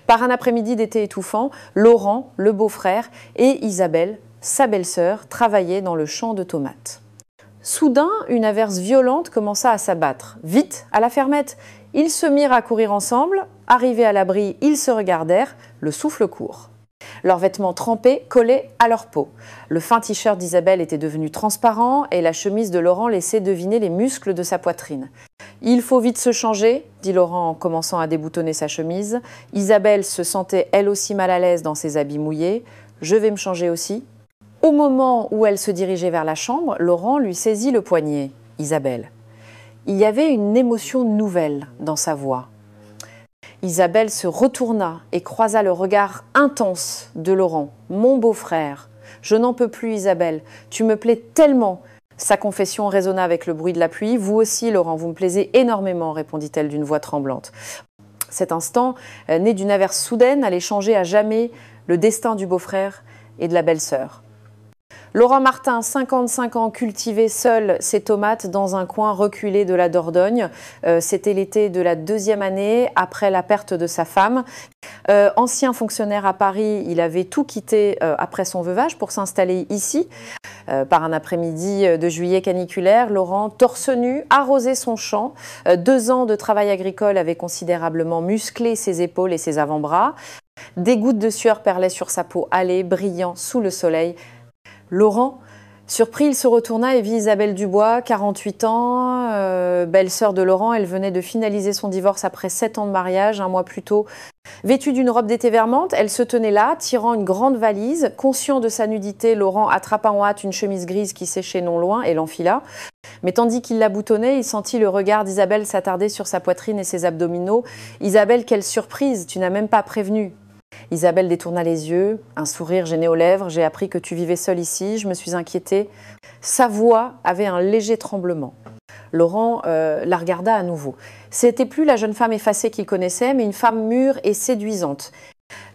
Par un après-midi d'été étouffant, Laurent, le beau-frère, et Isabelle, sa belle-sœur, travaillaient dans le champ de tomates. Soudain, une averse violente commença à s'abattre. Vite, à la fermette! Ils se mirent à courir ensemble. Arrivés à l'abri, ils se regardèrent, le souffle court. Leurs vêtements trempés collaient à leur peau. Le fin t-shirt d'Isabelle était devenu transparent et la chemise de Laurent laissait deviner les muscles de sa poitrine. « Il faut vite se changer », dit Laurent en commençant à déboutonner sa chemise. Isabelle se sentait elle aussi mal à l'aise dans ses habits mouillés. « Je vais me changer aussi ». Au moment où elle se dirigeait vers la chambre, Laurent lui saisit le poignet. « Isabelle ». Il y avait une émotion nouvelle dans sa voix. Isabelle se retourna et croisa le regard intense de Laurent. « Mon beau-frère, je n'en peux plus Isabelle, tu me plais tellement !» Sa confession résonna avec le bruit de la pluie. « Vous aussi Laurent, vous me plaisez énormément » répondit-elle d'une voix tremblante. Cet instant, né d'une averse soudaine, allait changer à jamais le destin du beau-frère et de la belle-sœur. Laurent Martin, 55 ans, cultivait seul ses tomates dans un coin reculé de la Dordogne. C'était l'été de la 2e année, après la perte de sa femme. Ancien fonctionnaire à Paris, il avait tout quitté après son veuvage pour s'installer ici. Par un après-midi de juillet caniculaire, Laurent, torse nu, arrosait son champ. 2 ans de travail agricole avaient considérablement musclé ses épaules et ses avant-bras. Des gouttes de sueur perlaient sur sa peau hâlée, brillant sous le soleil. Laurent, surpris, il se retourna et vit Isabelle Dubois, 48 ans, belle-sœur de Laurent. Elle venait de finaliser son divorce après 7 ans de mariage, un mois plus tôt. Vêtue d'une robe d'été vermente, elle se tenait là, tirant une grande valise. Conscient de sa nudité, Laurent attrapa en hâte une chemise grise qui séchait non loin et l'enfila. Mais tandis qu'il la boutonnait, il sentit le regard d'Isabelle s'attarder sur sa poitrine et ses abdominaux. « Isabelle, quelle surprise, tu n'as même pas prévenu !» Isabelle détourna les yeux, un sourire gêné aux lèvres. « J'ai appris que tu vivais seule ici, je me suis inquiétée. » Sa voix avait un léger tremblement. Laurent la regarda à nouveau. C'était plus la jeune femme effacée qu'il connaissait, mais une femme mûre et séduisante.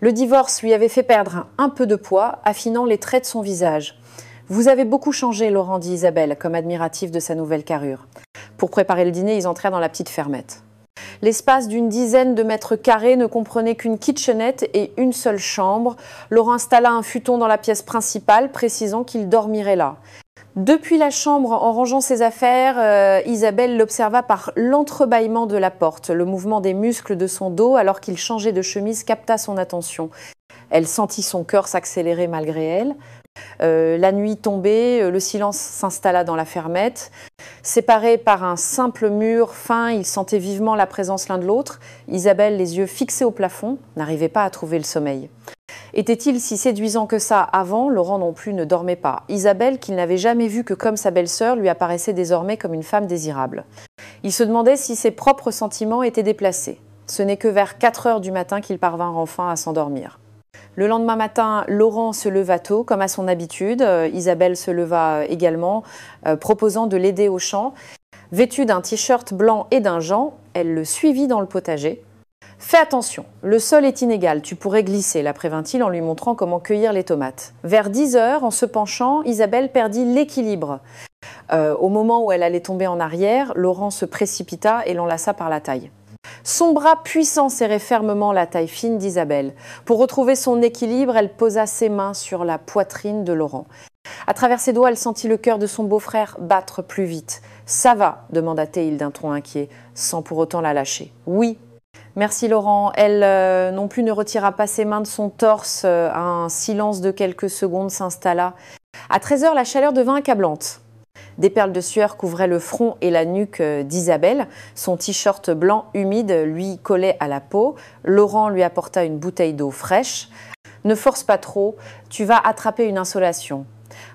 Le divorce lui avait fait perdre un peu de poids, affinant les traits de son visage. « Vous avez beaucoup changé, Laurent, » dit Isabelle, comme admirative de sa nouvelle carrure. Pour préparer le dîner, ils entrèrent dans la petite fermette. L'espace d'une dizaine de mètres carrés ne comprenait qu'une kitchenette et une seule chambre. Laurent installa un futon dans la pièce principale, précisant qu'il dormirait là. Depuis la chambre, en rangeant ses affaires, Isabelle l'observa par l'entrebâillement de la porte. Le mouvement des muscles de son dos, alors qu'il changeait de chemise, capta son attention. Elle sentit son cœur s'accélérer malgré elle. La nuit tombée, le silence s'installa dans la fermette. Séparés par un simple mur fin, ils sentaient vivement la présence l'un de l'autre. Isabelle, les yeux fixés au plafond, n'arrivait pas à trouver le sommeil. Était-il si séduisant que ça avant? Laurent non plus ne dormait pas. Isabelle, qu'il n'avait jamais vue que comme sa belle-sœur, lui apparaissait désormais comme une femme désirable. Il se demandait si ses propres sentiments étaient déplacés. Ce n'est que vers 4 heures du matin qu'ils parvinrent enfin à s'endormir. Le lendemain matin, Laurent se leva tôt, comme à son habitude. Isabelle se leva également, proposant de l'aider au champ. Vêtue d'un t-shirt blanc et d'un gant, elle le suivit dans le potager. « Fais attention, le sol est inégal, tu pourrais glisser », la prévint-il en lui montrant comment cueillir les tomates. Vers 10 heures, en se penchant, Isabelle perdit l'équilibre. Au moment où elle allait tomber en arrière, Laurent se précipita et l'enlaça par la taille. Son bras puissant serrait fermement la taille fine d'Isabelle. Pour retrouver son équilibre, elle posa ses mains sur la poitrine de Laurent. À travers ses doigts, elle sentit le cœur de son beau-frère battre plus vite. « Ça va ?» demanda-t-il d'un ton inquiet, sans pour autant la lâcher. « Oui. » Merci Laurent. Elle non plus ne retira pas ses mains de son torse. Un silence de quelques secondes s'installa. À 13 heures, la chaleur devint accablante. Des perles de sueur couvraient le front et la nuque d'Isabelle. Son t-shirt blanc humide lui collait à la peau. Laurent lui apporta une bouteille d'eau fraîche. « Ne force pas trop, tu vas attraper une insolation. »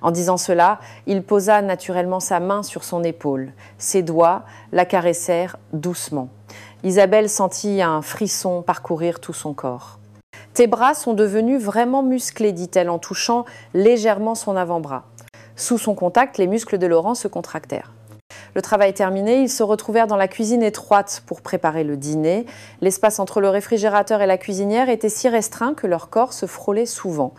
En disant cela, il posa naturellement sa main sur son épaule. Ses doigts la caressèrent doucement. Isabelle sentit un frisson parcourir tout son corps. « Tes bras sont devenus vraiment musclés, dit-elle en touchant légèrement son avant-bras. Sous son contact, les muscles de Laurent se contractèrent. Le travail terminé, ils se retrouvèrent dans la cuisine étroite pour préparer le dîner. L'espace entre le réfrigérateur et la cuisinière était si restreint que leurs corps se frôlaient souvent.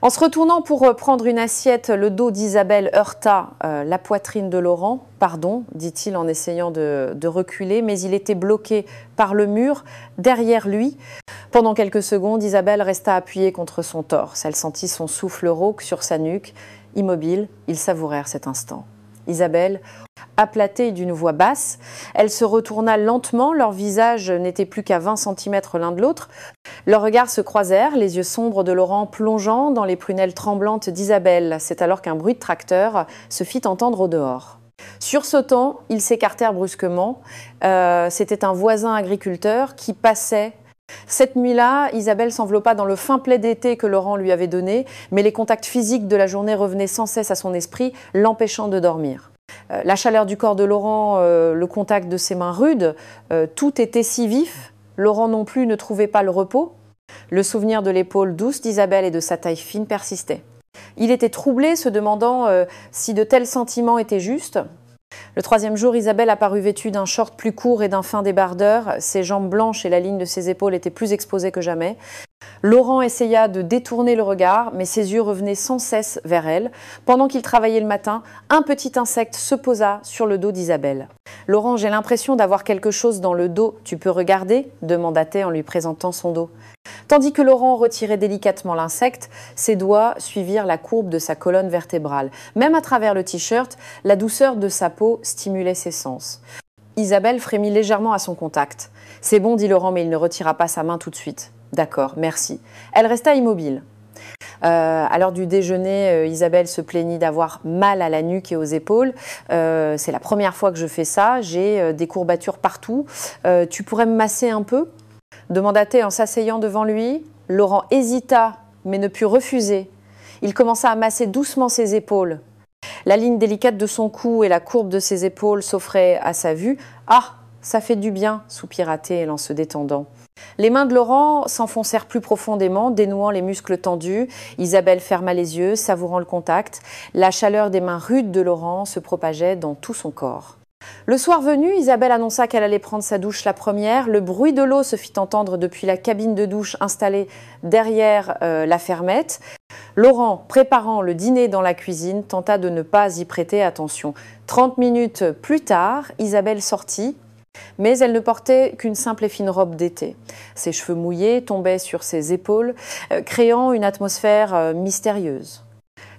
En se retournant pour prendre une assiette, le dos d'Isabelle heurta la poitrine de Laurent. « Pardon », dit-il en essayant de reculer, mais il était bloqué par le mur derrière lui. Pendant quelques secondes, Isabelle resta appuyée contre son torse. Elle sentit son souffle rauque sur sa nuque. Immobile, ils savourèrent cet instant. Isabelle, aplatée d'une voix basse, elle se retourna lentement, leurs visages n'étaient plus qu'à 20 cm l'un de l'autre. Leurs regards se croisèrent, les yeux sombres de Laurent plongeant dans les prunelles tremblantes d'Isabelle. C'est alors qu'un bruit de tracteur se fit entendre au dehors. Sursautant, ils s'écartèrent brusquement. C'était un voisin agriculteur qui passait. Cette nuit-là, Isabelle s'enveloppa dans le fin plaid d'été que Laurent lui avait donné, mais les contacts physiques de la journée revenaient sans cesse à son esprit, l'empêchant de dormir. La chaleur du corps de Laurent, le contact de ses mains rudes, tout était si vif. Laurent non plus ne trouvait pas le repos. Le souvenir de l'épaule douce d'Isabelle et de sa taille fine persistait. Il était troublé, se demandant si de tels sentiments étaient justes. Le troisième jour, Isabelle apparut vêtue d'un short plus court et d'un fin débardeur. Ses jambes blanches et la ligne de ses épaules étaient plus exposées que jamais. Laurent essaya de détourner le regard, mais ses yeux revenaient sans cesse vers elle. Pendant qu'il travaillait le matin, un petit insecte se posa sur le dos d'Isabelle. « Laurent, j'ai l'impression d'avoir quelque chose dans le dos. Tu peux regarder ?» demanda-t-elle en lui présentant son dos. Tandis que Laurent retirait délicatement l'insecte, ses doigts suivirent la courbe de sa colonne vertébrale. Même à travers le t-shirt, la douceur de sa peau stimulait ses sens. Isabelle frémit légèrement à son contact. « C'est bon, dit Laurent, mais il ne retira pas sa main tout de suite. »« D'accord, merci. » Elle resta immobile. À l'heure du déjeuner, Isabelle se plaignit d'avoir mal à la nuque et aux épaules. C'est la première fois que je fais ça, j'ai des courbatures partout. Tu pourrais me masser un peu ? Demanda-t-elle en s'asseyant devant lui. Laurent hésita, mais ne put refuser. Il commença à masser doucement ses épaules. La ligne délicate de son cou et la courbe de ses épaules s'offraient à sa vue. « Ah, ça fait du bien !» soupira-t-elle en se détendant. Les mains de Laurent s'enfoncèrent plus profondément, dénouant les muscles tendus. Isabelle ferma les yeux, savourant le contact. La chaleur des mains rudes de Laurent se propageait dans tout son corps. Le soir venu, Isabelle annonça qu'elle allait prendre sa douche la première. Le bruit de l'eau se fit entendre depuis la cabine de douche installée derrière la fermette. Laurent, préparant le dîner dans la cuisine, tenta de ne pas y prêter attention. 30 minutes plus tard, Isabelle sortit, mais elle ne portait qu'une simple et fine robe d'été. Ses cheveux mouillés tombaient sur ses épaules, créant une atmosphère mystérieuse.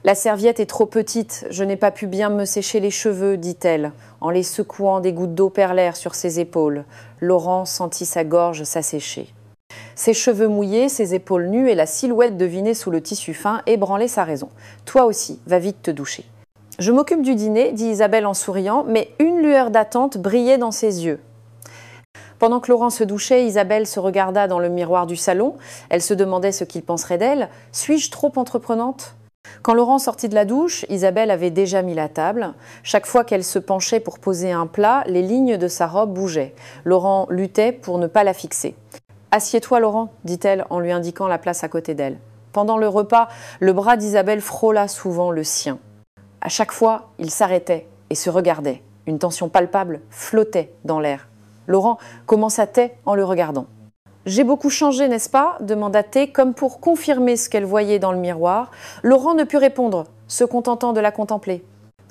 « La serviette est trop petite, je n'ai pas pu bien me sécher les cheveux, dit-elle, en les secouant des gouttes d'eau perlèrent sur ses épaules. Laurent sentit sa gorge s'assécher. Ses cheveux mouillés, ses épaules nues et la silhouette devinée sous le tissu fin ébranlaient sa raison. « Toi aussi, va vite te doucher. »« Je m'occupe du dîner, dit Isabelle en souriant, mais une lueur d'attente brillait dans ses yeux. Pendant que Laurent se douchait, Isabelle se regarda dans le miroir du salon. Elle se demandait ce qu'il penserait d'elle. « Suis-je trop entreprenante ?» Quand Laurent sortit de la douche, Isabelle avait déjà mis la table. Chaque fois qu'elle se penchait pour poser un plat, les lignes de sa robe bougeaient. Laurent luttait pour ne pas la fixer. « Assieds-toi, Laurent, dit-elle en lui indiquant la place à côté d'elle. Pendant le repas, le bras d'Isabelle frôla souvent le sien. À chaque fois, il s'arrêtait et se regardait. Une tension palpable flottait dans l'air. Laurent commença-t-elle en le regardant. « J'ai beaucoup changé, n'est-ce pas ?» demanda-t-elle, comme pour confirmer ce qu'elle voyait dans le miroir. Laurent ne put répondre, se contentant de la contempler.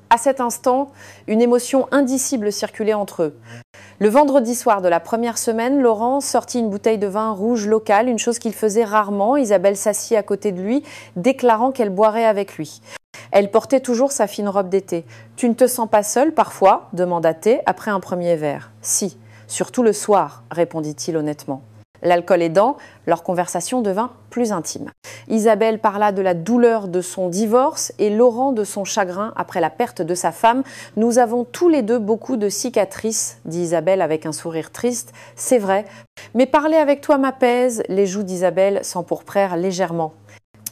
À cet instant, une émotion indicible circulait entre eux. Le vendredi soir de la première semaine, Laurent sortit une bouteille de vin rouge local, une chose qu'il faisait rarement. Isabelle s'assit à côté de lui, déclarant qu'elle boirait avec lui. Elle portait toujours sa fine robe d'été. « Tu ne te sens pas seule parfois ?» demanda-t-elle après un premier verre. « Si, surtout le soir, » répondit-il honnêtement. L'alcool aidant, leur conversation devint plus intime. Isabelle parla de la douleur de son divorce et Laurent de son chagrin après la perte de sa femme. « Nous avons tous les deux beaucoup de cicatrices, » dit Isabelle avec un sourire triste. « C'est vrai, mais parler avec toi m'apaise. » Les joues d'Isabelle s'empourprèrent légèrement.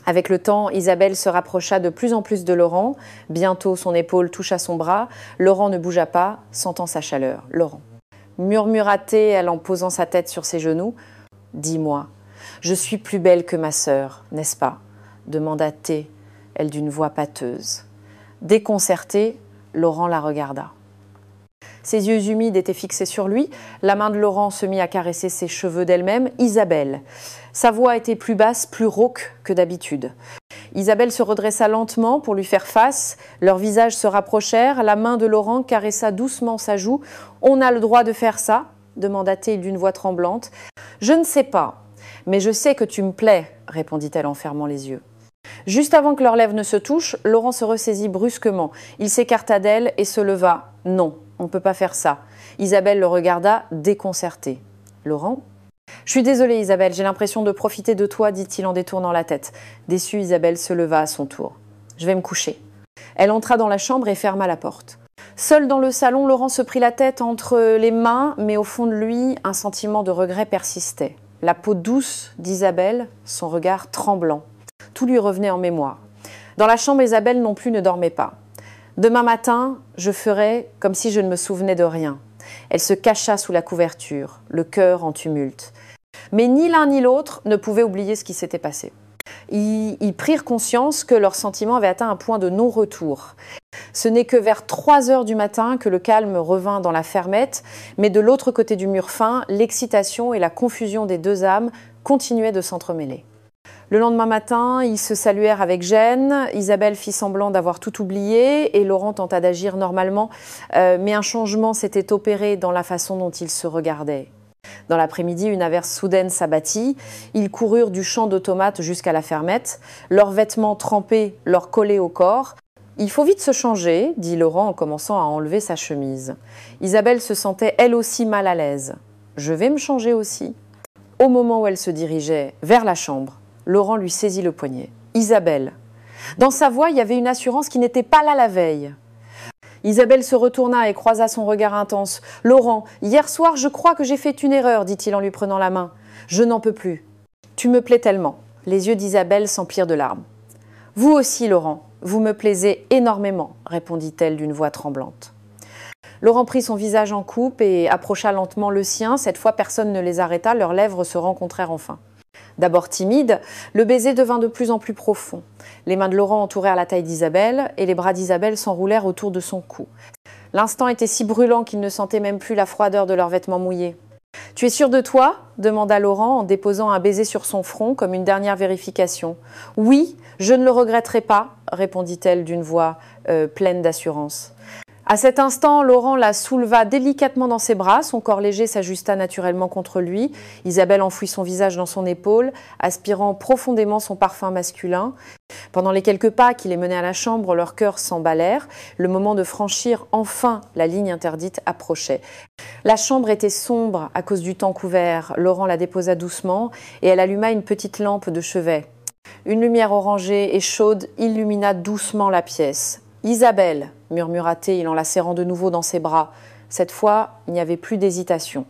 Avec le temps, Isabelle se rapprocha de plus en plus de Laurent. Bientôt, son épaule toucha son bras. Laurent ne bougea pas, sentant sa chaleur. « Laurent, » murmura-t-elle en posant sa tête sur ses genoux. « Dis-moi, je suis plus belle que ma sœur, n'est-ce pas ?» demanda-t-elle, elle d'une voix pâteuse. Déconcerté, Laurent la regarda. « Ses yeux humides étaient fixés sur lui. La main de Laurent se mit à caresser ses cheveux d'elle-même. Isabelle. Sa voix était plus basse, plus rauque que d'habitude. Isabelle se redressa lentement pour lui faire face. Leurs visages se rapprochèrent. La main de Laurent caressa doucement sa joue. « On a le droit de faire ça ?» demanda-t-il d'une voix tremblante. « Je ne sais pas, mais je sais que tu me plais », répondit-elle en fermant les yeux. Juste avant que leurs lèvres ne se touchent, Laurent se ressaisit brusquement. Il s'écarta d'elle et se leva. « Non, on ne peut pas faire ça. » Isabelle le regarda déconcertée. « Laurent ? » « Je suis désolée Isabelle, j'ai l'impression de profiter de toi, dit-il en détournant la tête. Déçue, Isabelle se leva à son tour. « Je vais me coucher. » Elle entra dans la chambre et ferma la porte. Seul dans le salon, Laurent se prit la tête entre les mains, mais au fond de lui, un sentiment de regret persistait. La peau douce d'Isabelle, son regard tremblant. Tout lui revenait en mémoire. Dans la chambre, Isabelle non plus ne dormait pas. « Demain matin, je ferai comme si je ne me souvenais de rien. » Elle se cacha sous la couverture, le cœur en tumulte. Mais ni l'un ni l'autre ne pouvaient oublier ce qui s'était passé. Ils prirent conscience que leurs sentiments avaient atteint un point de non-retour. Ce n'est que vers 3 heures du matin que le calme revint dans la fermette, mais de l'autre côté du mur fin, l'excitation et la confusion des deux âmes continuaient de s'entremêler. Le lendemain matin, ils se saluèrent avec gêne. Isabelle fit semblant d'avoir tout oublié et Laurent tenta d'agir normalement, mais un changement s'était opéré dans la façon dont ils se regardaient. Dans l'après-midi, une averse soudaine s'abattit. Ils coururent du champ de tomates jusqu'à la fermette. Leurs vêtements trempés leur collaient au corps. « Il faut vite se changer », dit Laurent en commençant à enlever sa chemise. Isabelle se sentait elle aussi mal à l'aise. « Je vais me changer aussi ». Au moment où elle se dirigeait vers la chambre, Laurent lui saisit le poignet. « Isabelle !» Dans sa voix, il y avait une assurance qui n'était pas là la veille. Isabelle se retourna et croisa son regard intense. « Laurent, hier soir, je crois que j'ai fait une erreur, dit-il en lui prenant la main. Je n'en peux plus. Tu me plais tellement. » Les yeux d'Isabelle s'emplirent de larmes. « Vous aussi, Laurent, vous me plaisez énormément, répondit-elle d'une voix tremblante. Laurent prit son visage en coupe et approcha lentement le sien. Cette fois, personne ne les arrêta, leurs lèvres se rencontrèrent enfin. D'abord timide, le baiser devint de plus en plus profond. Les mains de Laurent entourèrent la taille d'Isabelle et les bras d'Isabelle s'enroulèrent autour de son cou. L'instant était si brûlant qu'il ne sentait même plus la froideur de leurs vêtements mouillés. « Tu es sûr de toi ?» demanda Laurent en déposant un baiser sur son front comme une dernière vérification. « Oui, je ne le regretterai pas », répondit-elle d'une voix pleine d'assurance. À cet instant, Laurent la souleva délicatement dans ses bras, son corps léger s'ajusta naturellement contre lui. Isabelle enfouit son visage dans son épaule, aspirant profondément son parfum masculin. Pendant les quelques pas qui les menaient à la chambre, leurs cœurs s'emballèrent. Le moment de franchir enfin la ligne interdite approchait. La chambre était sombre à cause du temps couvert. Laurent la déposa doucement et elle alluma une petite lampe de chevet. Une lumière orangée et chaude illumina doucement la pièce. « Isabelle !» murmura-t-il en la serrant de nouveau dans ses bras. Cette fois, il n'y avait plus d'hésitation.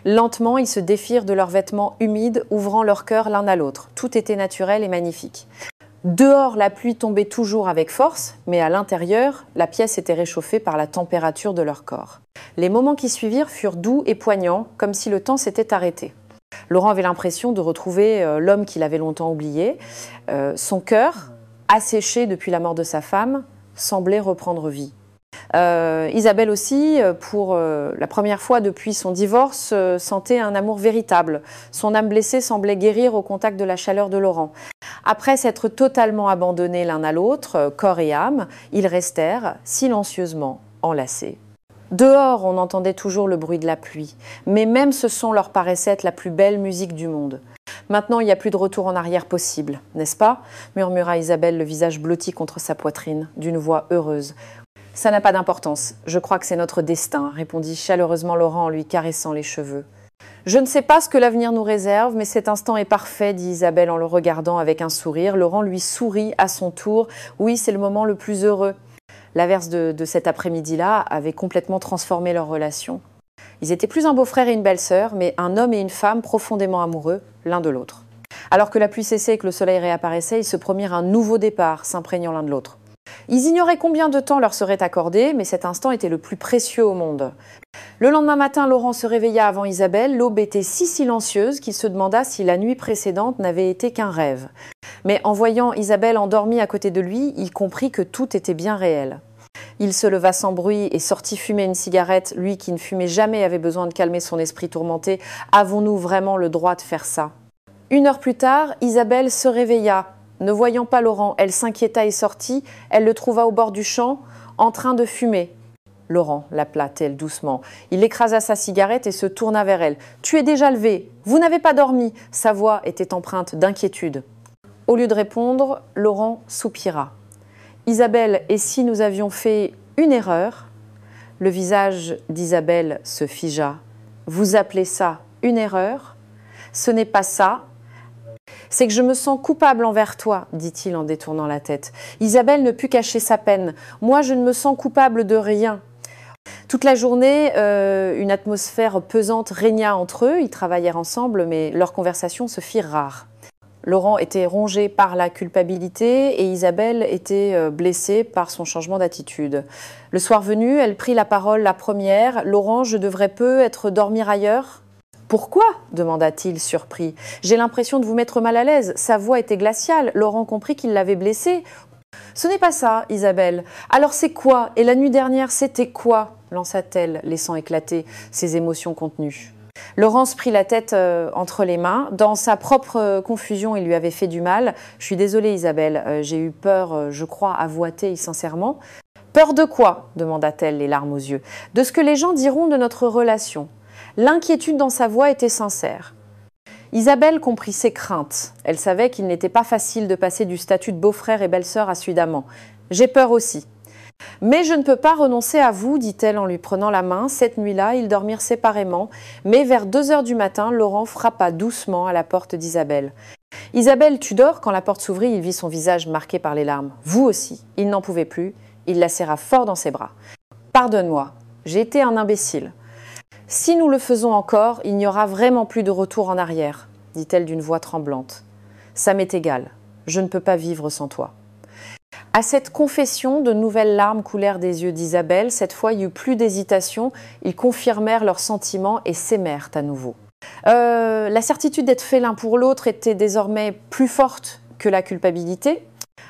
Lentement, ils se défirent de leurs vêtements humides, ouvrant leur cœur l'un à l'autre. Tout était naturel et magnifique. Dehors, la pluie tombait toujours avec force, mais à l'intérieur, la pièce était réchauffée par la température de leur corps. Les moments qui suivirent furent doux et poignants, comme si le temps s'était arrêté. Laurent avait l'impression de retrouver l'homme qu'il avait longtemps oublié. Son cœur, asséché depuis la mort de sa femme, semblait reprendre vie. Isabelle aussi, pour la première fois depuis son divorce, sentait un amour véritable. Son âme blessée semblait guérir au contact de la chaleur de Laurent. Après s'être totalement abandonnés l'un à l'autre, corps et âme, ils restèrent silencieusement enlacés. Dehors, on entendait toujours le bruit de la pluie, mais même ce son leur paraissait être la plus belle musique du monde. Maintenant, il n'y a plus de retour en arrière possible, n'est-ce pas ? Murmura Isabelle, le visage blotti contre sa poitrine, d'une voix heureuse. Ça n'a pas d'importance, je crois que c'est notre destin, répondit chaleureusement Laurent en lui caressant les cheveux. Je ne sais pas ce que l'avenir nous réserve, mais cet instant est parfait, dit Isabelle en le regardant avec un sourire. Laurent lui sourit à son tour. Oui, c'est le moment le plus heureux. L'averse de cet après-midi-là avait complètement transformé leur relation. Ils étaient plus un beau-frère et une belle-sœur, mais un homme et une femme profondément amoureux l'un de l'autre. Alors que la pluie cessait et que le soleil réapparaissait, ils se promirent un nouveau départ, s'imprégnant l'un de l'autre. Ils ignoraient combien de temps leur serait accordé, mais cet instant était le plus précieux au monde. Le lendemain matin, Laurent se réveilla avant Isabelle. L'aube était si silencieuse qu'il se demanda si la nuit précédente n'avait été qu'un rêve. Mais en voyant Isabelle endormie à côté de lui, il comprit que tout était bien réel. Il se leva sans bruit et sortit fumer une cigarette. Lui qui ne fumait jamais avait besoin de calmer son esprit tourmenté. Avons-nous vraiment le droit de faire ça? 1 heure plus tard, Isabelle se réveilla. Ne voyant pas Laurent, elle s'inquiéta et sortit. Elle le trouva au bord du champ, en train de fumer. Laurent l'appela-t-elle doucement. Il écrasa sa cigarette et se tourna vers elle. « Tu es déjà levée. Vous n'avez pas dormi. » Sa voix était empreinte d'inquiétude. Au lieu de répondre, Laurent soupira. « Isabelle, et si nous avions fait une erreur ?» Le visage d'Isabelle se figea. « Vous appelez ça une erreur ? Ce n'est pas ça. C'est que je me sens coupable envers toi, dit-il en détournant la tête. Isabelle ne put cacher sa peine. Moi, je ne me sens coupable de rien. Toute la journée, une atmosphère pesante régna entre eux. Ils travaillèrent ensemble, mais leurs conversations se firent rares. Laurent était rongé par la culpabilité et Isabelle était blessée par son changement d'attitude. Le soir venu, elle prit la parole la première. « Laurent, je devrais peu être dormir ailleurs ?» « Pourquoi ?» demanda-t-il surpris. « J'ai l'impression de vous mettre mal à l'aise. » Sa voix était glaciale. Laurent comprit qu'il l'avait blessée. « Ce n'est pas ça, Isabelle. Alors c'est quoi? Et la nuit dernière, c'était quoi ?» lança-t-elle, laissant éclater ses émotions contenues. Laurence prit la tête entre les mains. Dans sa propre confusion, il lui avait fait du mal. « Je suis désolée, Isabelle. J'ai eu peur, je crois, avoua-t-il sincèrement. »« Peur de quoi ?» demanda-t-elle, les larmes aux yeux. « De ce que les gens diront de notre relation. » L'inquiétude dans sa voix était sincère. Isabelle comprit ses craintes. Elle savait qu'il n'était pas facile de passer du statut de beau-frère et belle-sœur à celui d'amant. « J'ai peur aussi. »« Mais je ne peux pas renoncer à vous, dit-elle en lui prenant la main. Cette nuit-là, ils dormirent séparément. Mais vers 2 heures du matin, Laurent frappa doucement à la porte d'Isabelle. « Isabelle, tu dors ?» Quand la porte s'ouvrit, il vit son visage marqué par les larmes. « Vous aussi. » Il n'en pouvait plus. Il la serra fort dans ses bras. « Pardonne-moi. J'ai été un imbécile. » « Si nous le faisons encore, il n'y aura vraiment plus de retour en arrière, dit-elle d'une voix tremblante. Ça m'est égal, je ne peux pas vivre sans toi. À cette confession, de nouvelles larmes coulèrent des yeux d'Isabelle. Cette fois, il n'y eut plus d'hésitation. Ils confirmèrent leurs sentiments et s'aimèrent à nouveau. La certitude d'être fait l'un pour l'autre était désormais plus forte que la culpabilité.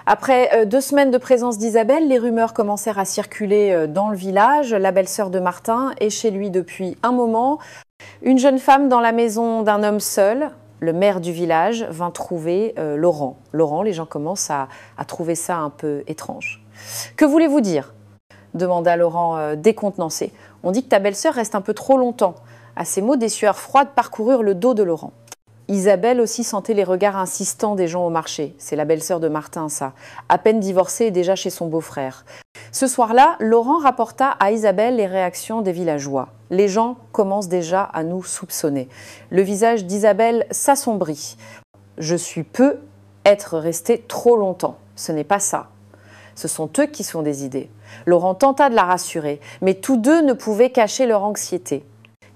Après 2 semaines de présence d'Isabelle, les rumeurs commencèrent à circuler dans le village. La belle-sœur de Martin est chez lui depuis un moment. Une jeune femme dans la maison d'un homme seul, le maire du village, vint trouver Laurent. Laurent, les gens commencent à trouver ça un peu étrange. « Que voulez-vous dire ?» demanda Laurent décontenancé. « On dit que ta belle-sœur reste un peu trop longtemps. » À ces mots, des sueurs froides parcoururent le dos de Laurent. Isabelle aussi sentait les regards insistants des gens au marché. C'est la belle-sœur de Martin, ça. À peine divorcée et déjà chez son beau-frère. Ce soir-là, Laurent rapporta à Isabelle les réactions des villageois. Les gens commencent déjà à nous soupçonner. Le visage d'Isabelle s'assombrit. « Je suis peu être restée trop longtemps. Ce n'est pas ça. Ce sont eux qui sont des idées. » Laurent tenta de la rassurer, mais tous deux ne pouvaient cacher leur anxiété.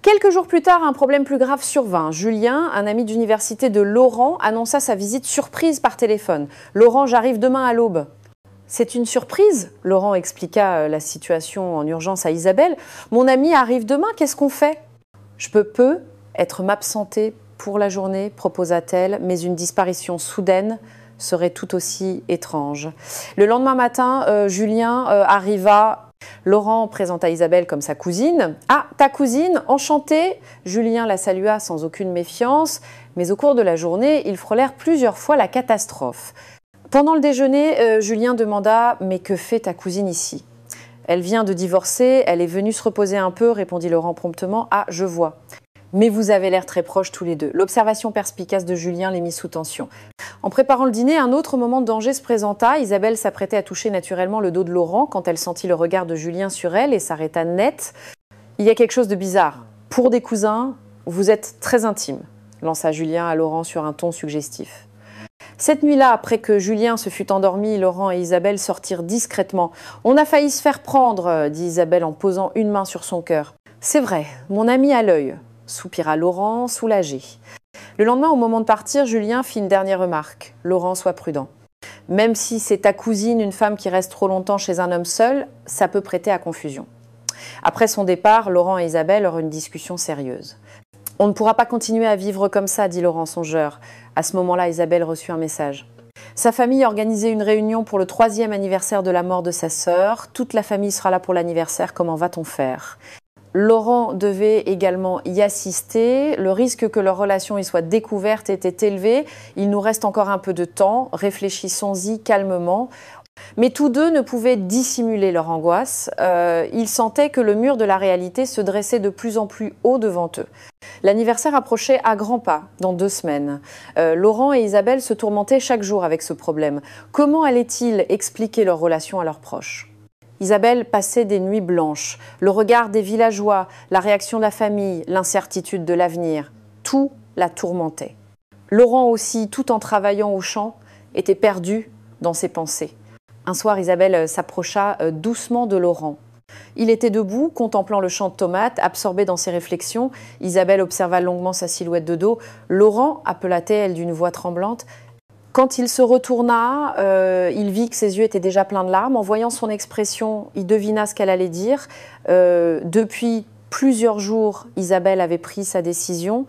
Quelques jours plus tard, un problème plus grave survint. Julien, un ami d'université de Laurent, annonça sa visite surprise par téléphone. « Laurent, j'arrive demain à l'aube. » « C'est une surprise ?» Laurent expliqua la situation en urgence à Isabelle. « Mon ami arrive demain, qu'est-ce qu'on fait ?»« Je peux être m'absenter pour la journée, proposa-t-elle, mais une disparition soudaine serait tout aussi étrange. » Le lendemain matin, Julien arriva. Laurent présenta Isabelle comme sa cousine. « Ah, ta cousine, enchantée !» Julien la salua sans aucune méfiance, mais au cours de la journée, ils frôlèrent plusieurs fois la catastrophe. Pendant le déjeuner, Julien demanda « Mais que fait ta cousine ici ?»« Elle vient de divorcer, elle est venue se reposer un peu, répondit Laurent promptement. « Ah, je vois. Mais vous avez l'air très proches tous les deux. » L'observation perspicace de Julien les mit sous tension. En préparant le dîner, un autre moment de danger se présenta. Isabelle s'apprêtait à toucher naturellement le dos de Laurent quand elle sentit le regard de Julien sur elle et s'arrêta net. « Il y a quelque chose de bizarre. Pour des cousins, vous êtes très intimes, lança Julien à Laurent sur un ton suggestif. Cette nuit-là, après que Julien se fut endormi, Laurent et Isabelle sortirent discrètement. « On a failli se faire prendre, dit Isabelle en posant une main sur son cœur. « C'est vrai, mon ami a l'œil, soupira Laurent, soulagé. Le lendemain, au moment de partir, Julien fit une dernière remarque. « Laurent, sois prudent. Même si c'est ta cousine, une femme qui reste trop longtemps chez un homme seul, ça peut prêter à confusion. » Après son départ, Laurent et Isabelle eurent une discussion sérieuse. « On ne pourra pas continuer à vivre comme ça, dit Laurent songeur. » À ce moment-là, Isabelle reçut un message. Sa famille a organisé une réunion pour le 3e anniversaire de la mort de sa sœur. Toute la famille sera là pour l'anniversaire, comment va-t-on faire ? Laurent devait également y assister. Le risque que leur relation y soit découverte était élevé. Il nous reste encore un peu de temps. Réfléchissons-y calmement. Mais tous deux ne pouvaient dissimuler leur angoisse. Ils sentaient que le mur de la réalité se dressait de plus en plus haut devant eux. L'anniversaire approchait à grands pas, dans 2 semaines. Laurent et Isabelle se tourmentaient chaque jour avec ce problème. Comment allaient-ils expliquer leur relation à leurs proches ? Isabelle passait des nuits blanches. Le regard des villageois, la réaction de la famille, l'incertitude de l'avenir, tout la tourmentait. Laurent aussi, tout en travaillant au champ, était perdu dans ses pensées. Un soir, Isabelle s'approcha doucement de Laurent. Il était debout, contemplant le champ de tomates, absorbé dans ses réflexions. Isabelle observa longuement sa silhouette de dos. « Laurent » appela-t-elle d'une voix tremblante. Quand il se retourna, il vit que ses yeux étaient déjà pleins de larmes. En voyant son expression, il devina ce qu'elle allait dire. Depuis plusieurs jours, Isabelle avait pris sa décision.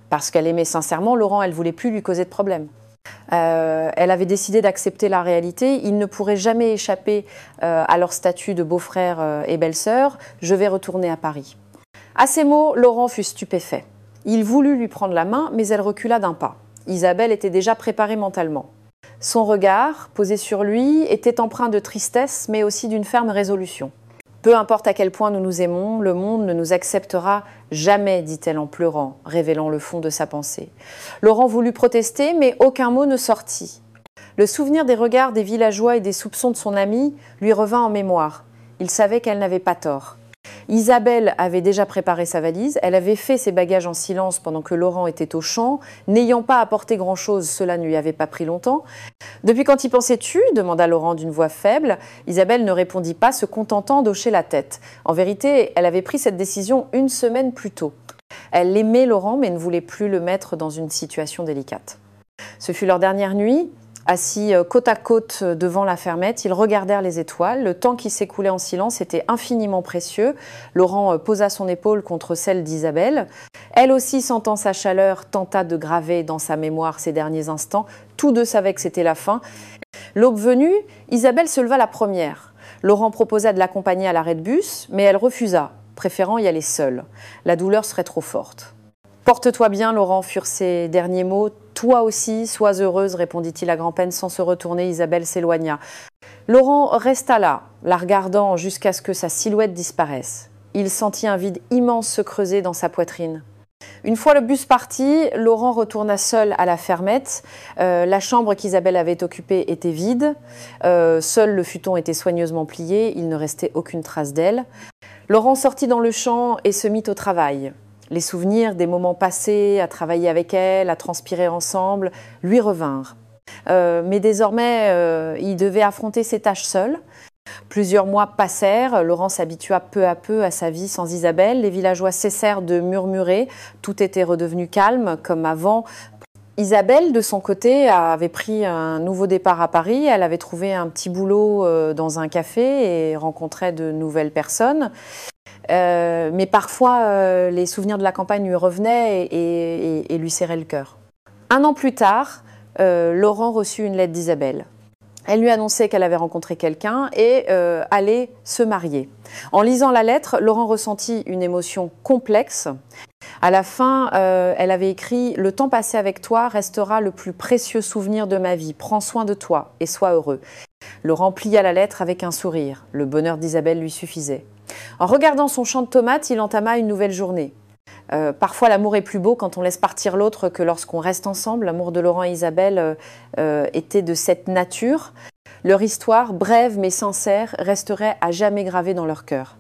Parce qu'elle aimait sincèrement Laurent, elle ne voulait plus lui causer de problème. Elle avait décidé d'accepter la réalité. Ils ne pourraient jamais échapper à leur statut de beau-frère et belle-sœur. Je vais retourner à Paris. À ces mots, Laurent fut stupéfait. Il voulut lui prendre la main, mais elle recula d'un pas. Isabelle était déjà préparée mentalement. Son regard, posé sur lui, était empreint de tristesse, mais aussi d'une ferme résolution. Peu importe à quel point nous nous aimons, le monde ne nous acceptera jamais, dit-elle en pleurant, révélant le fond de sa pensée. Laurent voulut protester, mais aucun mot ne sortit. Le souvenir des regards des villageois et des soupçons de son ami lui revint en mémoire. Il savait qu'elle n'avait pas tort. Isabelle avait déjà préparé sa valise, elle avait fait ses bagages en silence pendant que Laurent était au champ. N'ayant pas apporté grand-chose, cela ne lui avait pas pris longtemps. « Depuis quand y pensais-tu » demanda Laurent d'une voix faible. Isabelle ne répondit pas, se contentant d'hocher la tête. En vérité, elle avait pris cette décision 1 semaine plus tôt. Elle aimait Laurent, mais ne voulait plus le mettre dans une situation délicate. Ce fut leur dernière nuit. Assis côte à côte devant la fermette, ils regardèrent les étoiles. Le temps qui s'écoulait en silence était infiniment précieux. Laurent posa son épaule contre celle d'Isabelle. Elle aussi, sentant sa chaleur, tenta de graver dans sa mémoire ces derniers instants. Tous deux savaient que c'était la fin. L'aube venue, Isabelle se leva la première. Laurent proposa de l'accompagner à l'arrêt de bus, mais elle refusa, préférant y aller seule. La douleur serait trop forte. « Porte-toi bien, Laurent » furent ses derniers mots. « Toi aussi, sois heureuse » répondit-il à grand-peine. Sans se retourner, Isabelle s'éloigna. Laurent resta là, la regardant jusqu'à ce que sa silhouette disparaisse. Il sentit un vide immense se creuser dans sa poitrine. Une fois le bus parti, Laurent retourna seul à la fermette. La chambre qu'Isabelle avait occupée était vide. Seul le futon était soigneusement plié. Il ne restait aucune trace d'elle. Laurent sortit dans le champ et se mit au travail. Les souvenirs des moments passés, à travailler avec elle, à transpirer ensemble, lui revinrent. Mais désormais, il devait affronter ses tâches seul. Plusieurs mois passèrent, Laurent s'habitua peu à peu à sa vie sans Isabelle. Les villageois cessèrent de murmurer, tout était redevenu calme comme avant. Isabelle, de son côté, avait pris un nouveau départ à Paris. Elle avait trouvé un petit boulot dans un café et rencontrait de nouvelles personnes. Mais parfois, les souvenirs de la campagne lui revenaient et lui serraient le cœur. 1 an plus tard, Laurent reçut une lettre d'Isabelle. Elle lui annonçait qu'elle avait rencontré quelqu'un et allait se marier. En lisant la lettre, Laurent ressentit une émotion complexe. À la fin, elle avait écrit « Le temps passé avec toi restera le plus précieux souvenir de ma vie. Prends soin de toi et sois heureux. » Laurent plia la lettre avec un sourire. Le bonheur d'Isabelle lui suffisait. En regardant son champ de tomates, il entama une nouvelle journée. Parfois, l'amour est plus beau quand on laisse partir l'autre que lorsqu'on reste ensemble. L'amour de Laurent et Isabelle était de cette nature. Leur histoire, brève mais sincère, resterait à jamais gravée dans leur cœur.